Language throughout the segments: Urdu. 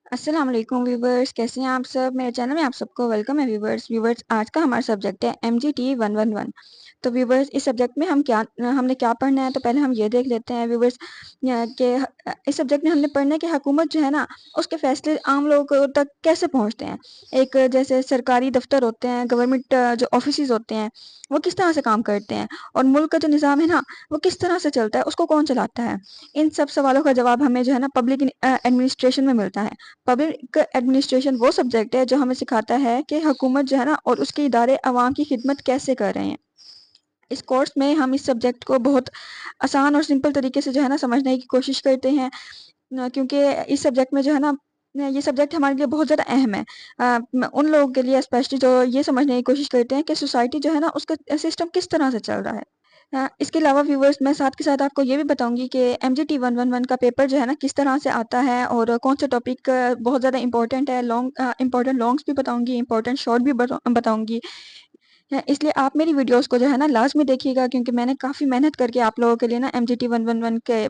السلام علیکم ویورز، کیسے ہیں آپ سب؟ میرے چینل میں آپ سب کو ویلکم ہے ویورز آج کا ہمارا سبجیکٹ ہے MGT 111۔ تو ویورز اس سبجیکٹ میں ہم نے کیا پڑھنا ہے؟ تو پہلے ہم یہ دیکھ لیتے ہیں ویورز کہ اس سبجیکٹ میں ہم نے پڑھنا ہے کہ حکومت جو ہے نا اس کے فیصلے عام لوگوں تک کیسے پہنچتے ہیں۔ ایک جیسے سرکاری دفتر ہوتے ہیں، گورنمنٹ جو آفیسز ہوتے ہیں وہ کس طرح سے کام کرتے ہیں، اور ملک کا جو نظام ہے نا وہ کس طرح سے چلتا ہے، اس کو کون چلاتا ہے۔ ان سب سوالوں کا جواب ہمیں جو ہے نا پبلک ایڈمنسٹریشن میں ملتا ہے۔ پبلک ایڈمنسٹریشن وہ سبجیکٹ ہے جو ہمیں سکھاتا ہے کہ حکومت جو ہے نا اور اس کے ادارے عوام کی خدمت کیسے کر رہے ہیں۔ اس کورس میں ہم اس سبجیکٹ کو بہت آسان اور سمپل طریقے سے جو ہے نا سمجھنے کی کوشش کرتے ہیں، کیونکہ اس سبجیکٹ میں جو ہے نا یہ سبجیکٹ ہمارے لیے بہت زیادہ اہم ہے، ان لوگوں کے لیے اسپیشلی جو یہ سمجھنے کی کوشش کرتے ہیں کہ سوسائٹی جو ہے نا اس کا سسٹم کس طرح سے چل رہا ہے۔ اس کے علاوہ ویورز میں ساتھ کے ساتھ آپ کو یہ بھی بتاؤں گی کہ MGT 111 کا پیپر جو ہے نا کس طرح سے آتا ہے، اور کون سے ٹاپک بہت زیادہ امپورٹنٹ ہے۔ امپورٹنٹ لانگس بھی بتاؤں گی، امپورٹنٹ شارٹ بھی بتاؤں گی۔ اس لیے آپ میری ویڈیوز کو جو ہے نا لازمی دیکھیے گا، کیونکہ میں نے کافی محنت کر کے آپ لوگوں کے لیے نا MGT 111 کے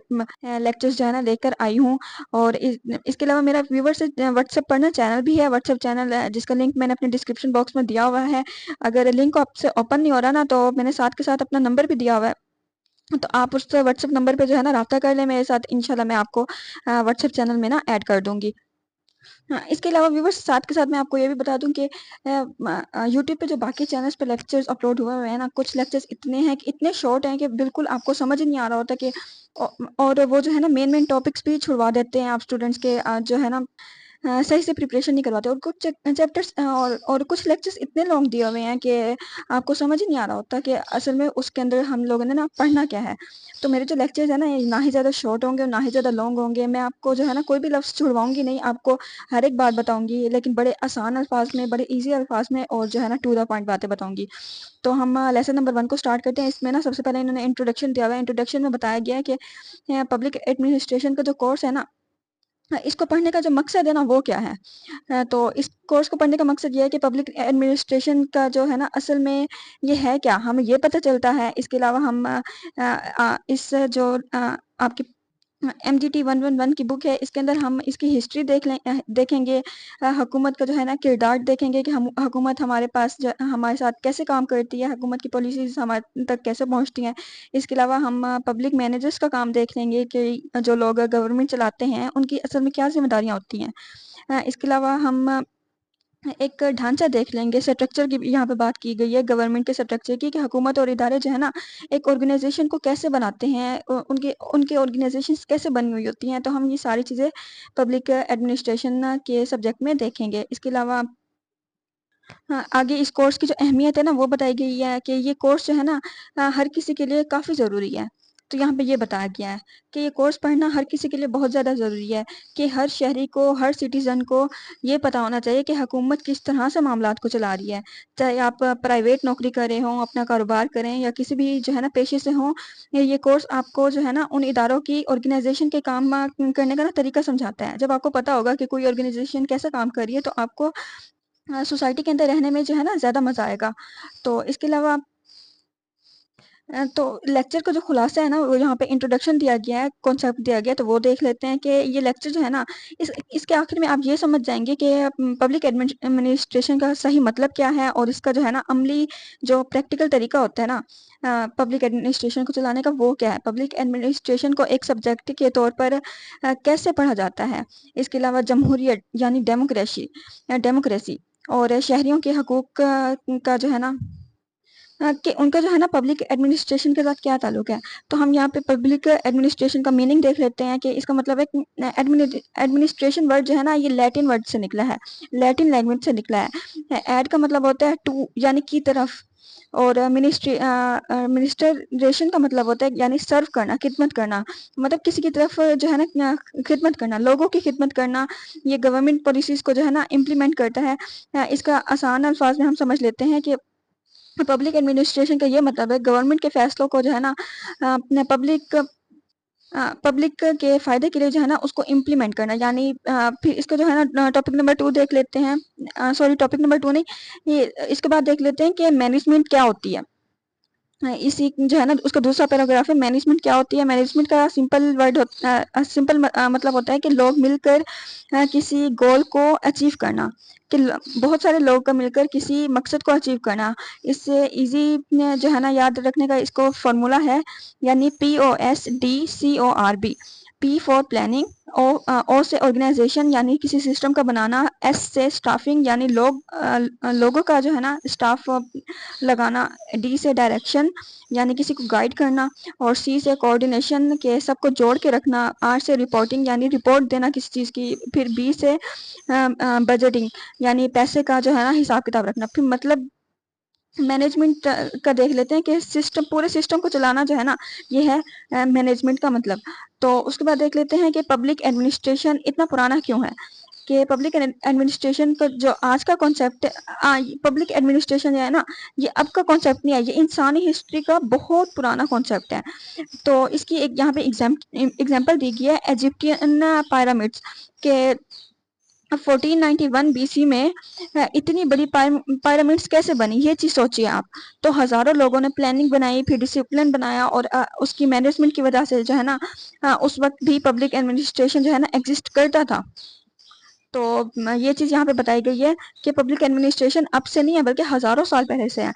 لیکچرز جو ہے نا لے کر آئی ہوں۔ اور اس کے علاوہ میرا ویور سے واٹس ایپ پر نا چینل بھی ہے، واٹس ایپ چینل جس کا لنک میں نے اپنے ڈسکرپشن باکس میں دیا ہوا ہے۔ اگر لنک آپ سے اوپن نہیں ہو رہا نا تو میں نے ساتھ کے ساتھ اپنا نمبر بھی دیا ہوا ہے، تو آپ اس واٹس ایپ نمبر پہ جو ہے نا رابطہ کر لیں میرے ساتھ، انشاءاللہ میں آپ کو واٹس ایپ چینل میں نا ایڈ کر دوں گی۔ اس کے علاوہ ویورز ساتھ کے ساتھ میں آپ کو یہ بھی بتا دوں کہ یوٹیوب پہ جو باقی چینلز پہ لیکچرز اپلوڈ ہوئے ہیں نا، کچھ لیکچرز اتنے ہیں کہ اتنے شارٹ ہیں کہ بالکل آپ کو سمجھ نہیں آ رہا ہوتا کہ اور وہ جو ہے نا مین ٹاپکس بھی چھڑوا دیتے ہیں آپ اسٹوڈنٹس کے، جو ہے نا صحیح سے پریپریشن نہیں کرواتے، اور کچھ چیپٹرس اور کچھ لیکچرز اتنے لانگ دیے ہوئے ہیں کہ آپ کو سمجھ ہی نہیں آ رہا ہوتا کہ اصل میں اس کے اندر ہم لوگوں نے نا پڑھنا کیا ہے۔ تو میرے جو لیکچرز ہیں نا یہ نہ ہی زیادہ شارٹ ہوں گے اور نہ ہی زیادہ لانگ ہوں گے۔ میں آپ کو جو ہے نا کوئی بھی لفظ چھڑواؤں گی نہیں، آپ کو ہر ایک بات بتاؤں گی، لیکن بڑے آسان الفاظ میں، بڑے ایزی الفاظ میں، اور جو ہے نا ٹو دا پوائنٹ باتیں بتاؤں گی۔ تو ہم لیسن نمبر 1 کو سٹارٹ کرتے ہیں۔ اس میں نا سب سے پہلے انہوں نے انٹروڈکشن دیا ہوا ہے۔ انٹروڈکشن میں بتایا گیا ہے کہ پبلک ایڈمنسٹریشن کا جو کورس ہے نا، اس کو پڑھنے کا جو مقصد ہے نا وہ کیا ہے۔ تو اس کورس کو پڑھنے کا مقصد یہ ہے کہ پبلک ایڈمنسٹریشن کا جو ہے نا اصل میں یہ ہے کیا، ہمیں یہ پتہ چلتا ہے۔ اس کے علاوہ ہم اس جو آپ کی MGT 111 کی بک ہے، اس کے اندر ہم اس کی ہسٹری دیکھیں گے، حکومت کا جو ہے نا کردار دیکھیں گے کہ حکومت ہمارے پاس ہمارے ساتھ کیسے کام کرتی ہے، حکومت کی پالیسیز ہمارے تک کیسے پہنچتی ہیں۔ اس کے علاوہ ہم پبلک مینیجرز کا کام دیکھ لیں گے کہ جو لوگ گورنمنٹ چلاتے ہیں ان کی اصل میں کیا ذمہ داریاں ہوتی ہیں۔ اس کے علاوہ ہم ایک ڈھانچہ دیکھ لیں گے، اسٹرکچر کی یہاں پہ بات کی گئی ہے گورنمنٹ کے اسٹرکچر کی، کہ حکومت اور ادارے جو ہے نا ایک آرگنائزیشن کو کیسے بناتے ہیں، ان کی آرگنائزیشنز کیسے بنی ہوئی ہوتی ہیں۔ تو ہم یہ ساری چیزیں پبلک ایڈمنسٹریشن کے سبجیکٹ میں دیکھیں گے۔ اس کے علاوہ آگے اس کورس کی جو اہمیت ہے نا وہ بتائی گئی ہے کہ یہ کورس جو ہے نا ہر کسی کے لیے کافی ضروری ہے۔ تو یہاں پہ یہ بتایا گیا ہے کہ یہ کورس پڑھنا ہر کسی کے لیے بہت زیادہ ضروری ہے، کہ ہر شہری کو، ہر سٹیزن کو یہ پتہ ہونا چاہیے کہ حکومت کس طرح سے معاملات کو چلا رہی ہے۔ چاہے آپ پرائیویٹ نوکری کر رہے ہوں، اپنا کاروبار کریں، یا کسی بھی جو ہے نا پیشے سے ہوں، یہ کورس آپ کو جو ہے نا ان اداروں کی آرگنائزیشن کے کام کرنے کا نا طریقہ سمجھاتا ہے۔ جب آپ کو پتہ ہوگا کہ کوئی آرگنائزیشن کیسے کام کر رہی ہے تو آپ کو سوسائٹی کے اندر رہنے میں جو ہے نا زیادہ مزہ آئے گا۔ تو اس کے علاوہ تو لیکچر کا جو خلاصہ ہے نا وہ یہاں پہ انٹروڈکشن دیا گیا ہے، کانسیپٹ دیا گیا ہے، تو وہ دیکھ لیتے ہیں کہ یہ لیکچر جو ہے نا اس کے آخر میں آپ یہ سمجھ جائیں گے کہ پبلک ایڈمنسٹریشن کا صحیح مطلب کیا ہے، اور اس کا جو ہے نا عملی جو پریکٹیکل طریقہ ہوتا ہے نا پبلک ایڈمنسٹریشن کو چلانے کا وہ کیا ہے، پبلک ایڈمنسٹریشن کو ایک سبجیکٹ کے طور پر کیسے پڑھا جاتا ہے۔ اس کے علاوہ جمہوریت یعنی ڈیموکریسی اور شہریوں کے حقوق کا جو ہے نا کہ ان کا جو ہے نا پبلک ایڈمنسٹریشن کے ساتھ کیا تعلق ہے۔ تو ہم یہاں پہ پبلک ایڈمنسٹریشن کا میننگ دیکھ لیتے ہیں کہ اس کا مطلب ہے ایڈمنسٹریشن ورڈ جو ہے نا یہ لیٹن ورڈ سے نکلا ہے، لیٹن لینگویج سے نکلا ہے۔ ایڈ کا مطلب ہوتا ہے ٹو یعنی کی طرف، اور منسٹریشن کا مطلب ہوتا ہے یعنی سرو کرنا، خدمت کرنا، مطلب کسی کی طرف جو ہے نا خدمت کرنا، لوگوں کی خدمت کرنا۔ یہ گورنمنٹ پالیسیز کو جو ہے نا امپلیمنٹ کرتا ہے۔ اس کا آسان الفاظ میں ہم سمجھ لیتے ہیں کہ پبلک ایڈمنسٹریشن کا یہ مطلب ہے گورنمنٹ کے فیصلوں کو جو ہے نا اپنے پبلک کے فائدے کے لیے جو ہے نا اس کو امپلیمنٹ کرنا، یعنی پھر اس کو جو ہے نا ٹاپک نمبر 2 دیکھ لیتے ہیں، سوری ٹاپک نمبر 2 نہیں، یہ اس کے بعد دیکھ لیتے ہیں کہ مینجمنٹ کیا ہوتی ہے۔ اسی جو ہے نا اس کا دوسرا پیراگراف ہے مینجمنٹ کیا ہوتی ہے. مینجمنٹ کا سمپل ورڈ سمپل مطلب ہوتا ہے کہ لوگ مل کر کسی گول کو اچیو کرنا, کہ بہت سارے لوگ کا مل کر کسی مقصد کو اچیو کرنا. اس سے ایزی جو ہے نا یاد رکھنے کا اس کو فارمولا ہے, یعنی POSDCORB. P فور پلاننگ, او سے آرگنائزیشن یعنی کسی سسٹم کا بنانا, ایس سے اسٹافنگ یعنی لوگوں کا جو ہے نا اسٹاف لگانا, ڈی سے ڈائریکشن یعنی کسی کو گائیڈ کرنا, اور سی سے کوآرڈینیشن کے سب کو جوڑ کے رکھنا, آر سے رپورٹنگ یعنی رپورٹ دینا کسی چیز کی, پھر بی سے بجٹنگ یعنی پیسے کا جو ہے نا حساب کتاب رکھنا. پھر مطلب مینجمنٹ کا دیکھ لیتے ہیں کہ پورے سسٹم کو چلانا جو ہے نا یہ ہے مینجمنٹ کا مطلب. تو اس کے بعد دیکھ لیتے ہیں کہ پبلک ایڈمنسٹریشن اتنا پرانا کیوں ہے. کہ پبلک ایڈمنسٹریشن کا جو آج کا کانسیپٹ پبلک ایڈمنسٹریشن جو ہے نا یہ اب کا کانسیپٹ نہیں ہے, یہ انسانی ہسٹری کا بہت پرانا کانسیپٹ ہے. تو اس کی ایک یہاں پہ ایگزامپل دی گئی ہے ایجپٹین پیرامڈس کے 1491 BC میں اتنی بڑی پیرامڈس کیسے بنی, یہ چیز سوچیے آپ. تو ہزاروں لوگوں نے پلاننگ بنائی, پھر ڈسپلن بنایا, اور اس کی مینجمنٹ کی وجہ سے جو ہے نا اس وقت بھی پبلک ایڈمنسٹریشن جو ہے نا ایگزسٹ کرتا تھا. تو یہ چیز یہاں پہ بتائی گئی ہے کہ پبلک ایڈمنسٹریشن اب سے نہیں ہے بلکہ ہزاروں سال پہلے سے ہے.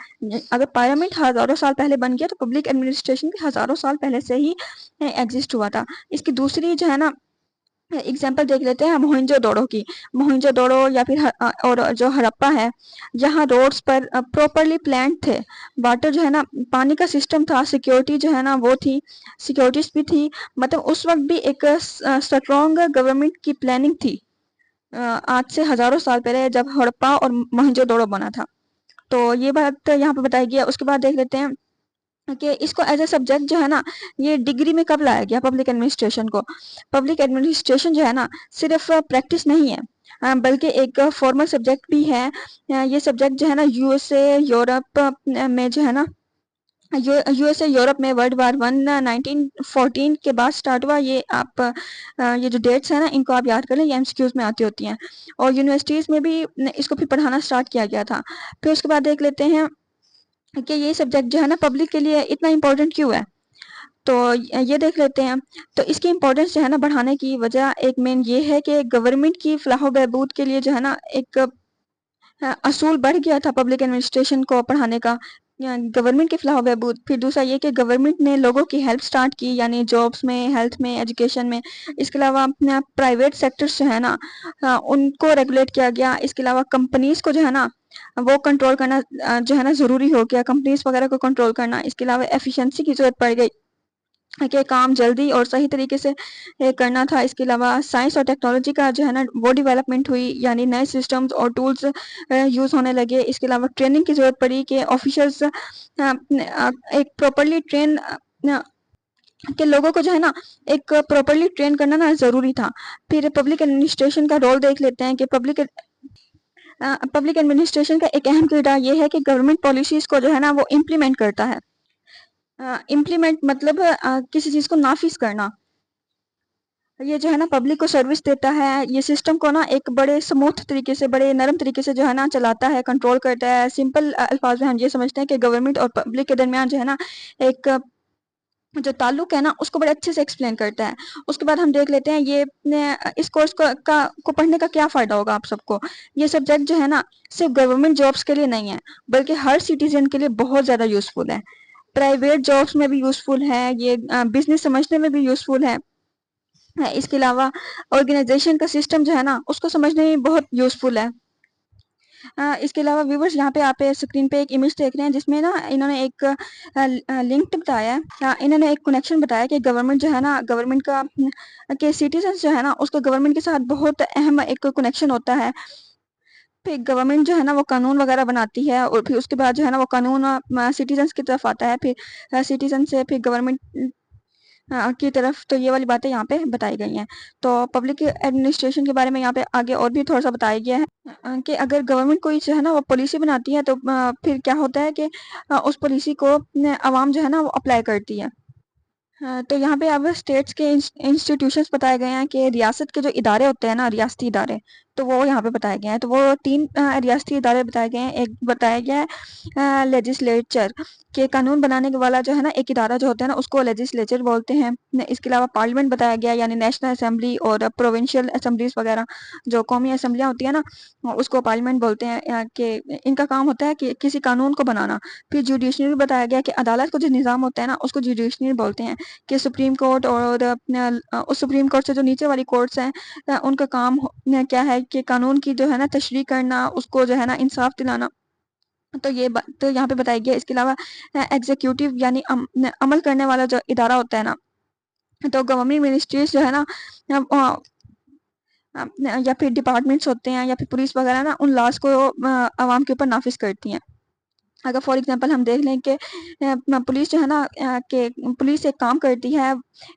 اگر پیرامڈ ہزاروں سال پہلے بن گیا تو پبلک ایڈمنسٹریشن بھی ہزاروں سال پہلے سے ہی ایگزسٹ ہوا تھا. اس کی دوسری جو ہے نا ایگزامپل دیکھ لیتے ہیں موہنجو دوڑو کی. موہنجو دوڑو یا پھر اور جو ہڑپا ہے, یہاں روڈز پر پراپرلی پلانڈ تھے, واٹر جو ہے نا پانی کا سسٹم تھا, سیکیورٹی جو ہے نا وہ تھی, سیکیورٹیز بھی تھی, مطلب اس وقت بھی ایک اسٹرانگ گورنمنٹ کی پلاننگ تھی, آج سے ہزاروں سال پہلے جب ہڑپا اور موہنجو دوڑو بنا تھا. تو یہ بات یہاں پہ بتائی گئی ہے. اس کے بعد دیکھ لیتے ہیں کہ اس کو ایز اے سبجیکٹ جو ہے نا یہ ڈگری میں کب لایا گیا پبلک ایڈمنسٹریشن کو. پبلک ایڈمنسٹریشن جو ہے نا صرف پریکٹس نہیں ہے بلکہ ایک فارمل سبجیکٹ بھی ہے. یہ سبجیکٹ جو ہے نا USA یورپ میں جو ہے نا USA یورپ میں World War I 1914 کے بعد سٹارٹ ہوا. یہ آپ یہ جو ڈیٹس ہیں نا ان کو آپ یاد کر لیں, یہ MCQs میں آتی ہوتی ہیں, اور یونیورسٹیز میں بھی اس کو پھر پڑھانا سٹارٹ کیا گیا تھا. پھر اس کے بعد دیکھ لیتے ہیں کہ یہ سبجیکٹ جو ہے نا پبلک کے لیے اتنا امپورٹنٹ کیوں ہے. تو یہ دیکھ لیتے ہیں. تو اس کی امپورٹنس جو ہے نا بڑھانے کی وجہ ایک مین یہ ہے کہ گورنمنٹ کی فلاح و بہبود کے لیے جو ہے نا ایک اصول بڑھ گیا تھا پبلک ایڈمنسٹریشن کو پڑھانے کا, گورنمنٹ کی فلاح و بہبود. پھر دوسرا یہ کہ گورنمنٹ نے لوگوں کی ہیلپ سٹارٹ کی, یعنی جابس میں, ہیلتھ میں, ایجوکیشن میں. اس کے علاوہ اپنا پرائیویٹ سیکٹرز جو ہے نا ان کو ریگولیٹ کیا گیا. اس کے علاوہ کمپنیز کو جو ہے نا وہ کنٹرول کرنا جو ہے نا ضروری ہو گیا, کمپنیز وغیرہ کو کنٹرول کرنا. اس کے علاوہ ایفیشنسی کی ضرورت پڑ گئی کہ کام جلدی اور صحیح طریقے سے کرنا تھا. اس کے علاوہ سائنس اور ٹیکنالوجی کا جو ہے نا وہ ڈیولپمنٹ ہوئی, یعنی نئے سسٹمز اور ٹولز یوز ہونے لگے. اس کے علاوہ ٹریننگ کی ضرورت پڑی کہ آفیشلز ایک پراپرلی ٹرین کہ لوگوں کو جو ہے نا ایک پراپرلی ٹرین کرنا نا ضروری تھا. پھر پبلک ایڈمنسٹریشن کا رول دیکھ لیتے ہیں کہ پبلک ایڈمنسٹریشن کا ایک اہم کردار یہ ہے کہ گورنمنٹ پالیسیز کو جو ہے نا وہ امپلیمنٹ کرتا ہے. امپلیمنٹ مطلب کسی چیز کو نافذ کرنا. یہ جو ہے نا پبلک کو سروس دیتا ہے, یہ سسٹم کو نا ایک بڑے سموتھ طریقے سے, بڑے نرم طریقے سے جو ہے نا چلاتا ہے, کنٹرول کرتا ہے. سمپل الفاظ میں ہم یہ سمجھتے ہیں کہ گورنمنٹ اور پبلک کے درمیان جو ہے نا ایک جو تعلق ہے نا اس کو بڑے اچھے سے ایکسپلین کرتا ہے. اس کے بعد ہم دیکھ لیتے ہیں یہ اس کورس کو پڑھنے کا کیا فائدہ ہوگا آپ سب کو. یہ سبجیکٹ جو ہے نا صرف گورنمنٹ جابس کے لیے نہیں ہے بلکہ ہر سٹیزن کے لیے بہت زیادہ یوزفل ہے. پرائیویٹ جابس میں بھی یوزفل ہے, یہ بزنس سمجھنے میں بھی یوزفل ہے. اس کے علاوہ آرگنائزیشن کا سسٹم جو ہے نا اس کو سمجھنے میں بہت یوزفل ہے. اس کے علاوہ ویورز یہاں پہ آپ اسکرین پہ ایک امیج دیکھ رہے ہیں جس میں نا انہوں نے ایک لنک بتایا ہے, انہوں نے ایک کنیکشن بتایا کہ گورنمنٹ جو ہے نا گورنمنٹ کا کہ سٹیزنز جو ہے نا اس کا گورنمنٹ کے ساتھ بہت اہم ایک کنیکشن ہوتا ہے. پھر گورنمنٹ جو ہے نا وہ قانون وغیرہ بناتی ہے, اور پھر اس کے بعد جو ہے نا وہ قانون سٹیزنز کی طرف آتا ہے, پھر سٹیزن سے پھر گورنمنٹ کی طرف. تو یہ والی باتیں یہاں پہ بتائی گئی ہیں. تو پبلک ایڈمنسٹریشن کے بارے میں یہاں پہ آگے اور بھی تھوڑا سا بتایا گیا ہے کہ اگر گورنمنٹ کوئی جو ہے نا وہ پالیسی بناتی ہے تو پھر کیا ہوتا ہے کہ اس پالیسی کو عوام جو ہے نا وہ اپلائی کرتی ہے. تو یہاں پہ اب اسٹیٹس کے انسٹیٹیوشنز بتائے گئے ہیں کہ ریاست کے جو ادارے ہوتے ہیں نا, ریاستی ادارے, تو وہ یہاں پہ بتائے گئے ہیں. تو وہ 3 ریاستی ادارے بتائے گئے ہیں. ایک بتایا گیا ہے لیجسلیچر، کہ قانون بنانے والا جو ہے نا ایک ادارہ جو ہوتا ہے نا اس کو لیجسلیچر بولتے ہیں. اس کے علاوہ پارلیمنٹ بتایا گیا، یعنی نیشنل اسمبلی اور پروونشل اسمبلیز وغیرہ جو قومی اسمبلیاں ہوتی ہیں نا اس کو پارلیمنٹ بولتے ہیں، کہ ان کا کام ہوتا ہے کہ کسی قانون کو بنانا. پھر جوڈیشنری بتایا گیا کہ عدالت کو جو نظام ہوتا ہے نا اس کو جوڈیشنری بولتے ہیں، کہ سپریم کورٹ اور اس سپریم کورٹ سے جو نیچے والی کورٹس ہیں ان کا کام کیا ہے کہ قانون کی جو ہے نا تشریح کرنا، اس کو جو ہے نا انصاف دلانا. تو یہ تو یہاں پہ بتائی گیا. اس کے علاوہ ایگزیکیوٹیو یعنی عمل کرنے والا جو ادارہ ہوتا ہے نا، تو گورنمنٹ منسٹریز جو ہے نا یا پھر ڈپارٹمنٹس ہوتے ہیں یا پھر پولیس وغیرہ نا ان لاز کو عوام کے اوپر نافذ کرتی ہیں. اگر فار ایگزامپل ہم دیکھ لیں کہ پولیس جو ہے نا کہ پولیس ایک کام کرتی ہے،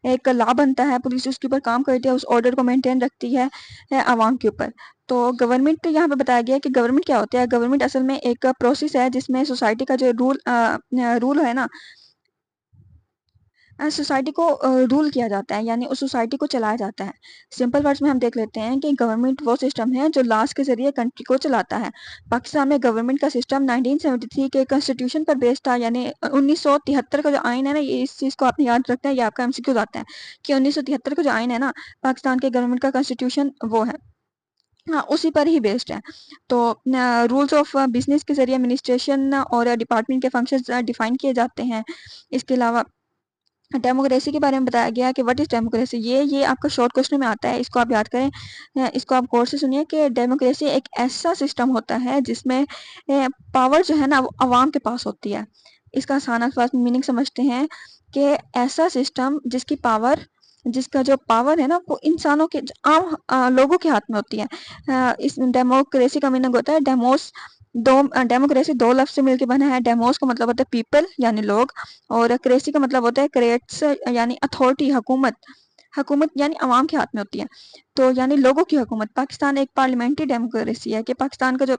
ایک لا بنتا ہے، پولیس اس کے اوپر کام کرتی ہے، اس آرڈر کو مینٹین رکھتی ہے عوام کے اوپر. تو گورنمنٹ یہاں پہ بتایا گیا کہ گورنمنٹ کیا ہوتا ہے. گورنمنٹ اصل میں ایک پروسیس ہے جس میں سوسائٹی کا جو رول ہے نا، سوسائٹی کو رول کیا جاتا ہے، یعنی اس سوسائٹی کو چلایا جاتا ہے. سمپل ورڈز میں ہم دیکھ لیتے ہیں کہ گورنمنٹ وہ سسٹم ہے جو لاس کے ذریعے کنٹری کو چلاتا ہے. پاکستان میں گورنمنٹ کا سسٹم 1973 کے کنسٹیٹیوشن پر بیس تھا، یعنی 1973 کا جو آئین ہے نا، یہ اس چیز کو آپ نے یاد رکھنا ہے، یہ آپ کا MCQ آتا ہے کہ 1973 کا جو آئین ہے نا پاکستان کے گورنمنٹ کا کنسٹیٹیوشن وہ ہے، ہاں اسی پر ہی بیسڈ ہے. تو رولز آف بزنس کے ذریعے ایڈمنسٹریشن اور ڈپارٹمنٹ کے فنکشنز ڈیفائن کیے جاتے ہیں. اس کے علاوہ ڈیموکریسی کے بارے میں بتایا گیا کہ واٹ از ڈیموکریسی. یہ آپ کا شارٹ کوشچن میں آتا ہے، اس کو آپ یاد کریں، اس کو آپ غور سے سنیے کہ ڈیموکریسی ایک ایسا سسٹم ہوتا ہے جس میں پاور جو ہے نا وہ عوام کے پاس ہوتی ہے. اس کا آسان الفاظ میں میننگ سمجھتے ہیں کہ ایسا سسٹم جس کا جو پاور ہے نا وہ انسانوں کے عام لوگوں کے ہاتھ میں ہوتی ہے. اس ڈیموکریسی کا میننگ ہوتا ہے ڈیموکریسی 2 لفظ سے مل کے بنا ہے. ڈیموس کا مطلب ہوتا ہے پیپل یعنی لوگ، اور کریسی کا مطلب ہوتا ہے کریٹس یعنی اتھارٹی، حکومت یعنی عوام کے ہاتھ میں ہوتی ہے، تو یعنی لوگوں کی حکومت. پاکستان ایک پارلیمنٹری ڈیموکریسی ہے، کہ پاکستان کا جو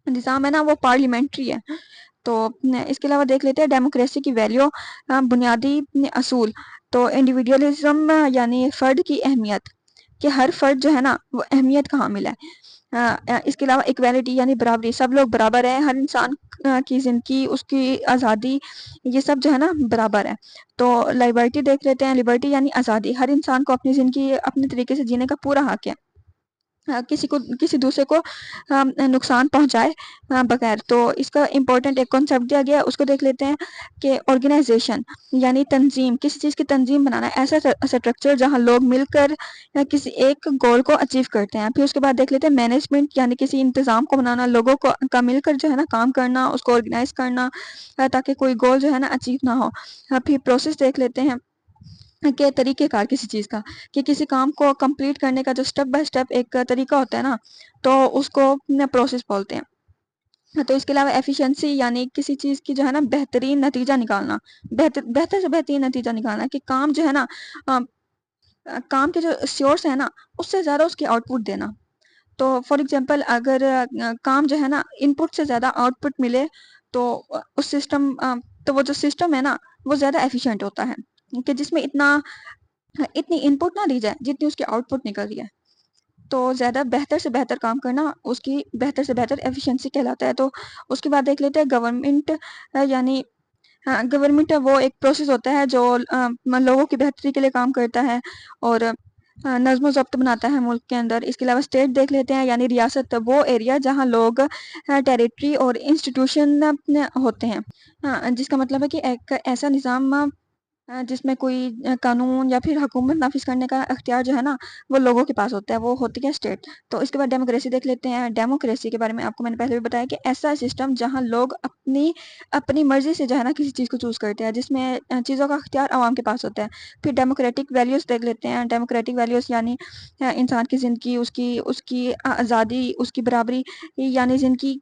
نظام ہے نا وہ پارلیمنٹری ہے. تو اس کے علاوہ دیکھ لیتے ہیں ڈیموکریسی کی ویلیو، بنیادی اصول. تو انڈیویڈولزم یعنی فرد کی اہمیت، کہ ہر فرد جو ہے نا وہ اہمیت کا حامل ہے. اس کے علاوہ ایکویلٹی یعنی برابری، سب لوگ برابر ہیں، ہر انسان کی زندگی، اس کی آزادی، یہ سب جو ہے نا برابر ہے. تو لبرٹی دیکھ لیتے ہیں. لبرٹی یعنی آزادی، ہر انسان کو اپنی زندگی اپنے طریقے سے جینے کا پورا حق ہے، کسی دوسرے کو نقصان پہنچائے بغیر. تو اس کا امپورٹنٹ ایک کانسیپٹ دیا گیا، اس کو دیکھ لیتے ہیں کہ آرگنائزیشن یعنی تنظیم، کسی چیز کی تنظیم بنانا، ایسا اسٹرکچر جہاں لوگ مل کر کسی ایک گول کو اچیو کرتے ہیں. پھر اس کے بعد دیکھ لیتے ہیں مینجمنٹ، یعنی کسی انتظام کو بنانا، لوگوں کا مل کر جو ہے نا کام کرنا، اس کو آرگنائز کرنا تاکہ کوئی گول جو ہے نا اچیو نہ ہو. پھر پروسیس دیکھ لیتے ہیں کہ طریقہ کار کسی چیز کا، کہ کسی کام کو کمپلیٹ کرنے کا جو سٹیپ بائی سٹیپ ایک طریقہ ہوتا ہے نا، تو اس کو پروسیس بولتے ہیں. تو اس کے علاوہ ایفیشنسی یعنی کسی چیز کی جو ہے نا بہترین نتیجہ نکالنا، بہتر سے بہترین نتیجہ نکالنا، کہ کام جو ہے نا کام کے جو سورس ہے نا اس سے زیادہ اس کی آؤٹ پٹ دینا. تو فار ایگزامپل اگر کام جو ہے نا ان پٹ سے زیادہ آؤٹ پٹ ملے تو وہ جو سسٹم ہے نا وہ زیادہ ایفیشینٹ ہوتا ہے، کہ جس میں اتنی ان پٹ نہ دی جائے جتنی اس کی آؤٹ پٹ نکل رہی ہے. تو زیادہ بہتر سے بہتر کام کرنا اس کی بہتر سے بہتر ایفیشنسی کہلاتا ہے. تو اس کے بعد دیکھ لیتے ہیں گورنمنٹ، یعنی گورنمنٹ وہ ایک پروسیس ہوتا ہے جو لوگوں کی بہتری کے لیے کام کرتا ہے اور نظم و ضبط بناتا ہے ملک کے اندر. اس کے علاوہ اسٹیٹ دیکھ لیتے ہیں، یعنی ریاست، وہ ایریا جہاں لوگ ٹیریٹری اور انسٹیٹیوشن ہوتے ہیں، جس کا مطلب ہے کہ ایک ایسا نظام جس میں کوئی قانون یا پھر حکومت نافذ کرنے کا اختیار جو ہے نا وہ لوگوں کے پاس ہوتا ہے، وہ ہوتی ہے اسٹیٹ. تو اس کے بعد ڈیموکریسی دیکھ لیتے ہیں. ڈیموکریسی کے بارے میں آپ کو میں نے پہلے بھی بتایا کہ ایسا سسٹم جہاں لوگ اپنی مرضی سے جو ہے نا کسی چیز کو چوز کرتے ہیں، جس میں چیزوں کا اختیار عوام کے پاس ہوتا ہے. پھر ڈیموکریٹک ویلیوز دیکھ لیتے ہیں. ڈیموکریٹک ویلیوز یعنی انسان کی زندگی، اس کی آزادی، اس کی برابری، یعنی زندگی،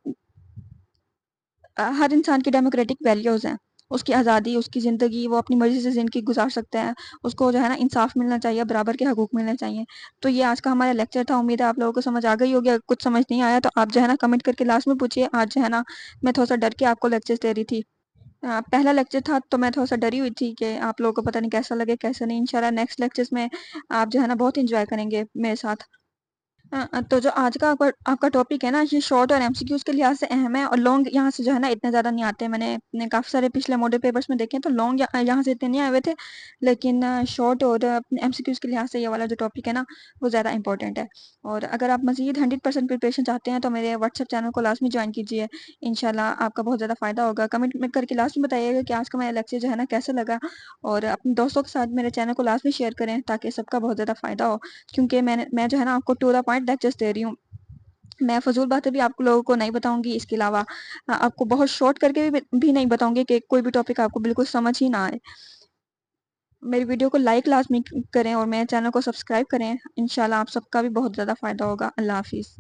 ہر انسان کی ڈیموکریٹک ویلیوز ہیں. اس کی آزادی، اس کی زندگی، وہ اپنی مرضی سے زندگی گزار سکتے ہیں، اس کو جو ہے نا انصاف ملنا چاہیے، برابر کے حقوق ملنے چاہیے. تو یہ آج کا ہمارا لیکچر تھا. امید ہے آپ لوگوں کو سمجھ آ گئی ہوگی. کچھ سمجھ نہیں آیا تو آپ جو ہے نا کمنٹ کر کے لاسٹ میں پوچھیے. آج جو ہے نا میں تھوڑا سا ڈر کے آپ کو لیکچر دے رہی تھی، پہلا لیکچر تھا تو میں تھوڑا سا ڈری ہوئی تھی کہ آپ لوگوں کو پتہ نہیں کیسا لگے کیسا نہیں. انشاءاللہ نیکسٹ لیکچرز میں آپ جو ہے نا بہت انجوائے کریں گے میرے ساتھ. تو جو آج کا آپ کا ٹاپک ہے نا، یہ شارٹ اور MCQs کے لحاظ سے اہم ہے، اور لانگ یہاں سے جو ہے نا اتنے زیادہ نہیں آتے ہیں۔ میں نے کافی سارے پچھلے ماڈل پیپرز میں دیکھے تو لانگ یہاں سے اتنے نہیں آئے ہوئے تھے، لیکن شارٹ اور MCQs کے لحاظ سے یہ والا جو ٹاپک ہے نا وہ زیادہ امپورٹنٹ ہے۔ اور اگر آپ مزید 100% پریپریشن چاہتے ہیں تو میرے واٹس ایپ چینل کو لازمی جوائن کیجیے، انشاءاللہ آپ کا بہت زیادہ فائدہ ہوگا۔ کمنٹ میں کر کے لازمی بتائیے گا کہ آج کا میرا لیکچر جو ہے نا کیسا لگا، اور اپنے دوستوں کے ساتھ میرے چینل کو لازمی شیئر کریں تاکہ سب کا بہت زیادہ فائدہ ہو، کیونکہ میں جو ہے نا آپ کو ٹو دا پوائنٹ لیکچرز دے رہی ہوں۔ میں فضول باتیں بھی آپ لوگوں کو نہیں بتاؤں گی، اس کے علاوہ آپ کو بہت شارٹ کر کے بھی نہیں بتاؤں گی کہ کوئی بھی ٹاپک آپ کو بالکل سمجھ ہی نہ آئے۔ میری ویڈیو کو لائک لازمی کریں اور میرے چینل کو سبسکرائب کریں، انشاءاللہ آپ سب کا بھی بہت زیادہ فائدہ ہوگا۔ اللہ حافظ۔